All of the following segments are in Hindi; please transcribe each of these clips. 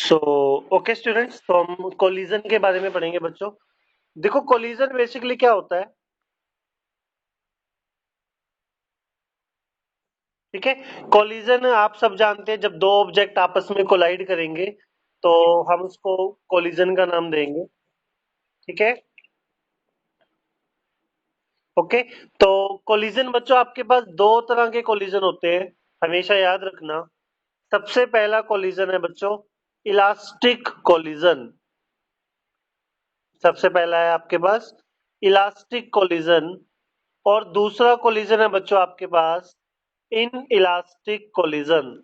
सो ओके स्टूडेंट्स, तो हम कोलिजन के बारे में पढ़ेंगे बच्चों। देखो, कोलिजन बेसिकली क्या होता है, ठीक है। कोलिजन आप सब जानते हैं, जब दो ऑब्जेक्ट आपस में कोलाइड करेंगे तो हम उसको कोलिजन का नाम देंगे, ठीक है। ओके, तो कोलिजन बच्चों, आपके पास दो तरह के कोलिजन होते हैं, हमेशा याद रखना। सबसे पहला कोलिजन है बच्चों इलास्टिक कोलिजन। सबसे पहला है आपके पास इलास्टिक कोलिजन, और दूसरा कोलिजन है बच्चों आपके पास इन इलास्टिक कोलिजन।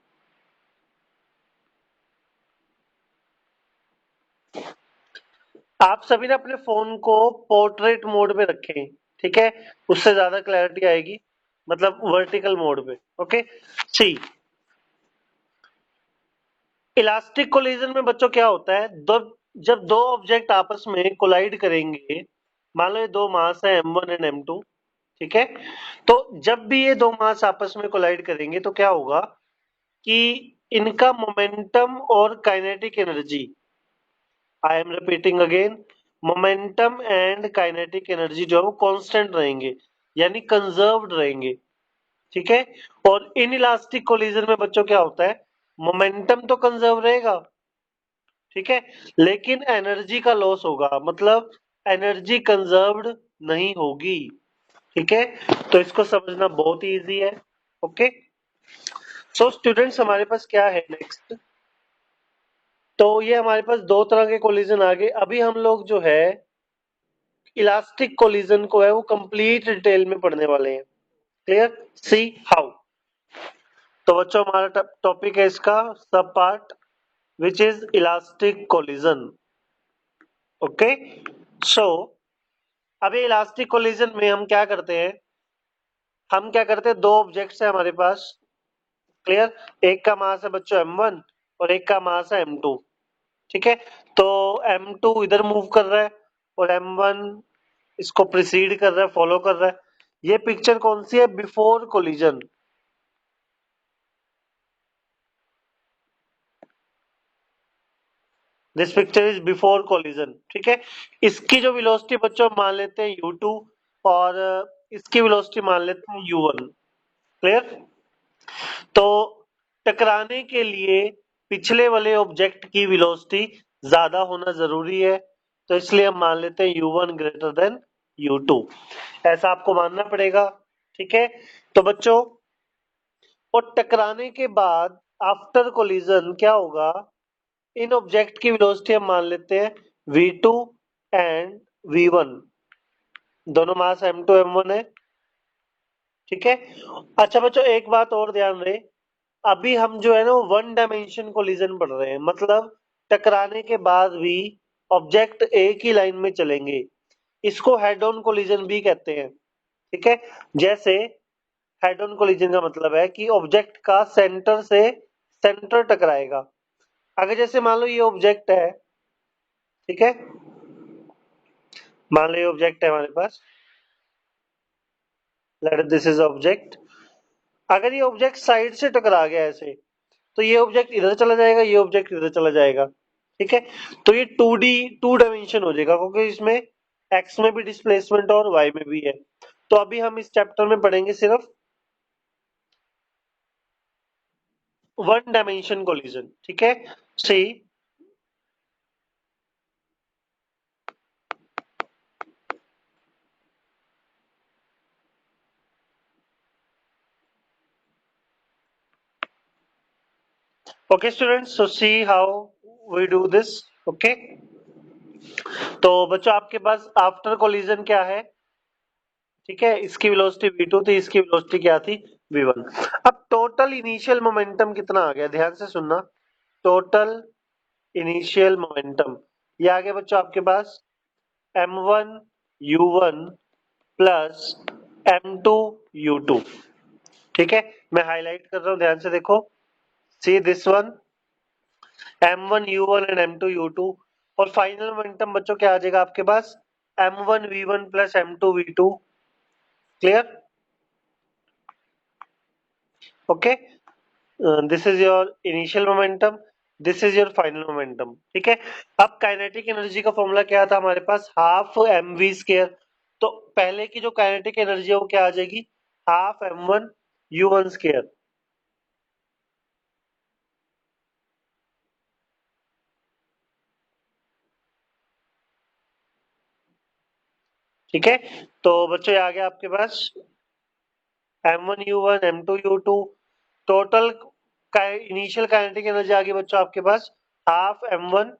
आप सभी ने अपने फोन को पोर्ट्रेट मोड में रखें, ठीक है, उससे ज्यादा क्लैरिटी आएगी, मतलब वर्टिकल मोड पे। ओके, सी इलास्टिक कोलिजन में बच्चों क्या होता है, जब दो ऑब्जेक्ट आपस में कोलाइड करेंगे, मान लो ये दो मास है m1 एंड m2, ठीक है। तो जब भी ये दो मास आपस में कोलाइड करेंगे तो क्या होगा कि इनका मोमेंटम और kinetic energy, I am repeating again, momentum and kinetic energy जो है वो कांस्टेंट रहेंगे, यानी कंजर्व्ड रहेंगे, ठीक है। और इन इलास्टिक कोलिजन में बच्चों क्या होता है, मोमेंटम तो कंजर्व रहेगा, ठीक है, लेकिन एनर्जी का लॉस होगा, मतलब एनर्जी कंजर्व्ड नहीं होगी, ठीक है। तो इसको समझना बहुत ही इजी है। ओके, सो स्टूडेंट्स, हमारे पास क्या है नेक्स्ट, तो ये हमारे पास दो तरह के कोलिजन आ गए। अभी हम लोग जो है इलास्टिक कोलिजन को है वो कंप्लीट डिटेल में पढ़ने वाले हैं। Clear, see how. तो बच्चों, हमारा टॉपिक है इसका sub part which is elastic collision. Okay, so अभी इलास्टिक कोलिजन में हम क्या करते हैं, दो ऑब्जेक्ट्स है हमारे पास। क्लियर, एक का मास है बच्चों m1 और एक का मास है m2, ठीक है। तो m2 इधर मूव कर रहा है और m1 इसको प्रिसीड कर रहा है, फॉलो कर रहा है। ये पिक्चर कौन सी है, before collision. This picture is before collision, ठीक है। इसकी जो वेलोसिटी बच्चों मान लेते हैं u2, और इसकी वेलोसिटी मान लेते हैं u1। क्लियर, तो टकराने के लिए पिछले वाले ऑब्जेक्ट की वेलोसिटी ज्यादा होना जरूरी है, तो इसलिए हम मान लेते हैं u1 ग्रेटर देन u2, ऐसा आपको मानना पड़ेगा, ठीक है। तो बच्चों, और टकराने के बाद आफ्टर कोलिजन क्या होगा, इन ऑब्जेक्ट की वेलोसिटी हम मान लेते हैं v2 एंड v1, दोनों मास m2 m1 है, ठीक है। अच्छा बच्चों, एक बात और ध्यान रहे, अभी हम जो है ना वन डायमेंशन कोलिजन पढ़ रहे हैं, मतलब टकराने के बाद भी ऑब्जेक्ट एक ही लाइन में चलेंगे, इसको हेड ऑन कोलिजन भी कहते हैं, ठीक है। जैसे हेड ऑन कोलिजन का मतलब है कि ऑब्जेक्ट का सेंटर से सेंटर टकराएगा। अगर जैसे मान लो ये ऑब्जेक्ट है, ठीक है, मान लो ये ऑब्जेक्ट है हमारे पास, लेट दिस इज ऑब्जेक्ट। अगर ये ऑब्जेक्ट साइड से टकरा गया ऐसे, तो ये ऑब्जेक्ट इधर चला जाएगा, ये ऑब्जेक्ट इधर चला जाएगा, ठीक है। तो ये 2D, टू डायमेंशन हो जाएगा, क्योंकि इसमें एक्स में भी डिस्प्लेसमेंट और वाई में भी है। तो अभी हम इस चैप्टर में पढ़ेंगे सिर्फ वन डायमेंशन कोलिजन, ठीक है। See okay students, so see how we do this. Okay, तो बच्चों आपके पास आफ्टर कोलिजन क्या है, ठीक है, इसकी वेलोसिटी v2 थी, इसकी वेलोसिटी क्या थी, v1। अब टोटल इनिशियल मोमेंटम कितना आ गया, ध्यान से सुनना, टोटल इनिशियल मोमेंटम ये आ गया बच्चों आपके पास m1 u1 plus m2 u2, ठीक है। मैं हाईलाइट कर रहा हूं, ध्यान से देखो, see this one, m1 u1 and m2 u2, और फाइनल मोमेंटम बच्चों क्या आ जाएगा आपके पास, m1 v1 plus m2 v2। Clear, okay, this is your initial momentum. This is your final momentum. ठीक है, अब काइनेटिक एनर्जी का फॉर्मूला क्या था हमारे पास, हाफ एम वी स्केयर। तो पहले की जो काइनेटिक एनर्जी है वो क्या आ जाएगी, half m one u one square. ठीक है, तो बच्चों ये आ गया आपके पास m one u one m two u two. Total initial kinetic energy आ गई बच्चों आपके पास half m one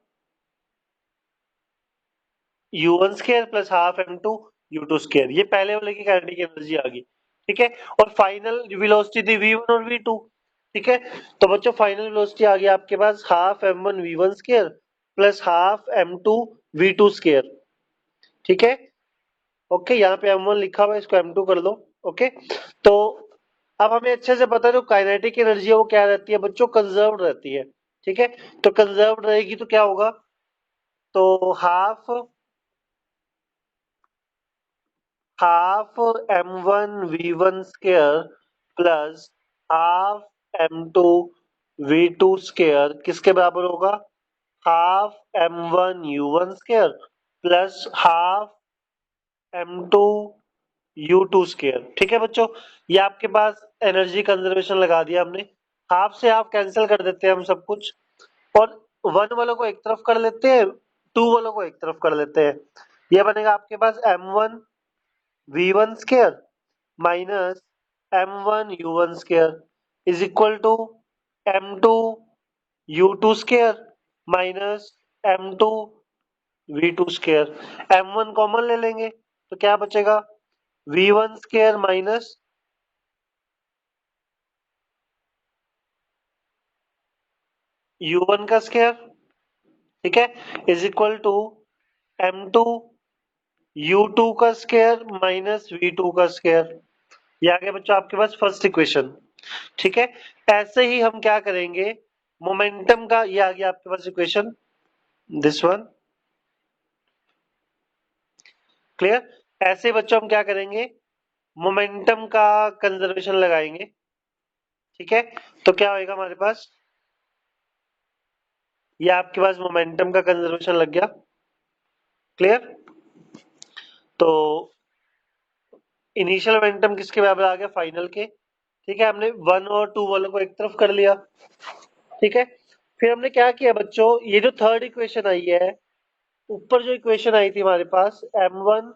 u one square plus half m two u two square. ये पहले वाले की काइनेटिक एनर्जी आ गई। ठीक है, और फाइनल वेलोसिटी थी वी वन और वी टू। ठीक है, तो बच्चों फाइनल वेलोसिटी आ गई आपके पास half m one v one square plus half m two v two square. ठीक है, ओके, यहाँ पे m1 लिखा हुआ है, इसको m2 कर लो। ओके, तो अब हमें अच्छे से पता है जो काइनेटिक एनर्जी है वो क्या रहती है बच्चों, कंजर्व्ड रहती है। ठीक है, तो कंजर्व्ड रहेगी तो क्या होगा, तो half m one v one square plus half m two v two square किसके बराबर होगा, half m one u one square plus half m two u two square. ठीक है बच्चों, ये आपके पास एनर्जी कंजर्वेशन लगा दिया हमने। हाफ से हाफ कैंसिल कर देते हैं हम सब कुछ, और वन वालों को एक तरफ कर लेते हैं, टू वालों को एक तरफ कर लेते हैं। ये बनेगा आपके पास m one v one square minus m one u one square is equal to m two u two square minus m two v two square. M one common ले लेंगे तो क्या बचेगा, v one square minus u one का स्केयर। ठीक है, is equal to m two u two का स्केयर माइनस वी टू का स्केयर। ये आ गया बच्चों आपके पास फर्स्ट इक्वेशन। ठीक है, ऐसे ही हम क्या करेंगे, मोमेंटम का ये आ गया आपके पास इक्वेशन, दिस वन। क्लियर, ऐसे बच्चों हम क्या करेंगे, मोमेंटम का कंजर्वेशन लगाएंगे। ठीक है, तो क्या होएगा हमारे पास, ये आपके पास मोमेंटम का कंजर्वेशन लग गया। क्लियर, तो इनिशियल मोमेंटम किसके बराबर आ गया, फाइनल के। ठीक है, हमने वन और टू वालों को एक तरफ कर लिया। ठीक है, फिर हमने क्या किया बच्चों, ये जो थर्ड इक्वेशन आई है, ऊपर जो इक्वेशन आई थी हमारे पास m one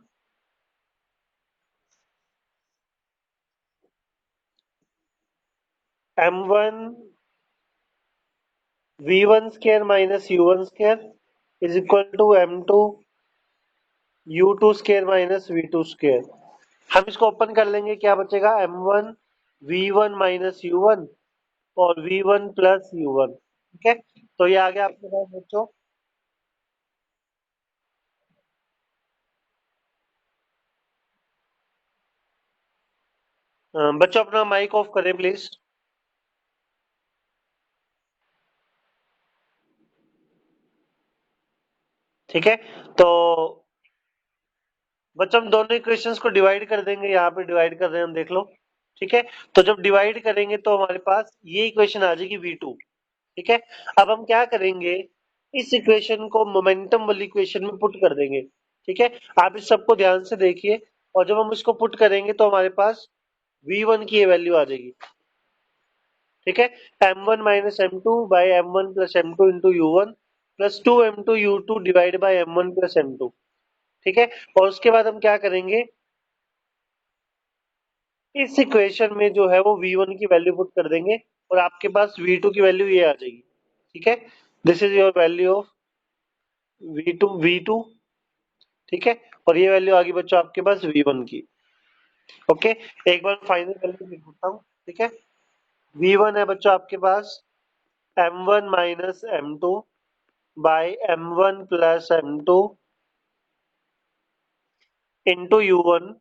v one square minus u one square is equal to m two u two square minus v two square. हम इसको ओपन कर लेंगे, क्या बचेगा, m one v one minus u one और v one plus u one. ठीक है, तो ये आ गया आपके पास बच्चों। बच्चों अपना माइक ऑफ करें प्लीज। ठीक है, तो बच्चों हम दोनों इक्वेशंस को डिवाइड कर देंगे, यहाँ पे डिवाइड कर रहे हैं हम, देख लो। ठीक है, तो जब डिवाइड करेंगे तो हमारे पास ये इक्वेशन आ जाएगी V2। ठीक है, अब हम क्या करेंगे, इस इक्वेशन को मोमेंटम वाली इक्वेशन में पुट कर देंगे। ठीक है, आप इस सबको ध्यान से देखिए, और जब हम इसको पुट करेंगे तो हमारे पास V1 की ये वैल्यू आ जाएगी। ठीक है, m1 minus m two by m one plus m two into u one plus two m two u two divide by m one plus m two. ठीक है, और उसके बाद हम क्या करेंगे, इस इक्वेशन में जो है वो V1 की वैल्यू पुट कर देंगे, और आपके पास V2 की वैल्यू ये आ जाएगी। ठीक है, this is your value of V2। ठीक है, और ये वैल्यू आ गई बच्चों आपके पास V1 की। ओके, एक बार फाइनल वैल्यू लिख देता हूँ। ठीक है, V1 है बच्चों आपके पास M1 minus m two by m one plus m two into u one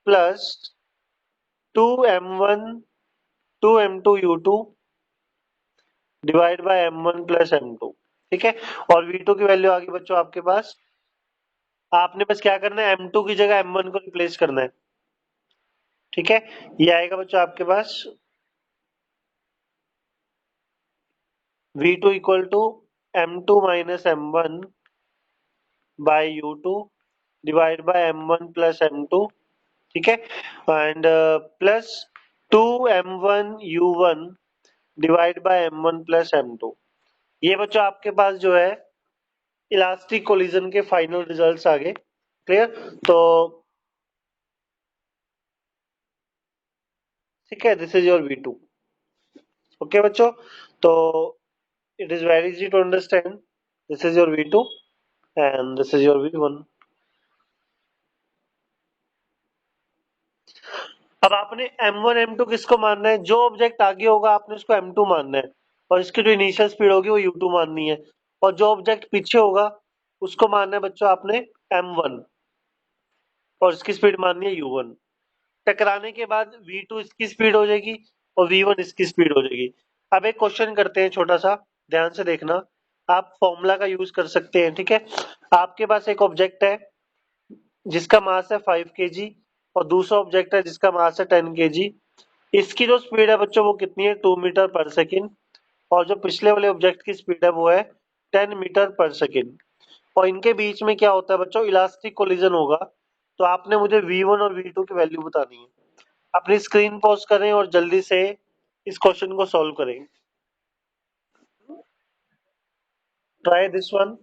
plus two m two u two divide by m one plus m two. ठीक है, और V2 की वैल्यू आ गई बच्चों आपके पास, आपने बस क्या करना है, M2 की जगह M1 को रिप्लेस करना है। ठीक है, ये आएगा बच्चों आपके पास V2 equal to M2 minus M1 by U2 divide by M1 plus M2, ठीक है, and plus 2M1 U1 divide by M1 plus M2। ये बच्चों आपके पास जो है इलास्टिक कोलिजन के फाइनल रिजल्ट्स आ गए। क्लियर? तो ठीक है, this is your V2। Okay बच्चों, तो it is very easy to understand, this is your V2 and this is your V1। अब आपने M1 M2 किसको मानना है? जो ऑब्जेक्ट आगे होगा आपने उसको M2 मानना है, और इसकी जो इनिशियल स्पीड होगी वो U2 माननी है, और जो ऑब्जेक्ट पीछे होगा उसको मानना है बच्चों आपने M1, और इसकी स्पीड माननी है U1। टकराने के बाद V2 इसकी स्पीड हो जाएगी और V1 इसकी स्पीड हो जाएगी। अब एक क्वेश्चन करते हैं छोटा सा, ध्यान से देखना, आप फॉर्मूला का यूज कर सकते हैं, ठीक है। आपके पास एक ऑब्जेक्ट है जिसका मास है 5 kg, और दूसरा ऑब्जेक्ट है जिसका मास है 10 kg। इसकी जो स्पीड है बच्चों वो कितनी है? 2 मीटर पर सेकेंड, और जो पिछले वाले ऑब्जेक्ट की स्पीड है वो है 10 मीटर पर सेकेंड। और इनके बीच में क्या होता है बच्चों? इलास्टिक कोलिजन होगा। तो आपने मुझे V1 और V2 की वैल्यू बतानी है। अपनी स्क्रीन पॉज करें और जल्दी से इस क्वेश्चन को सॉल्व करें। Try this one.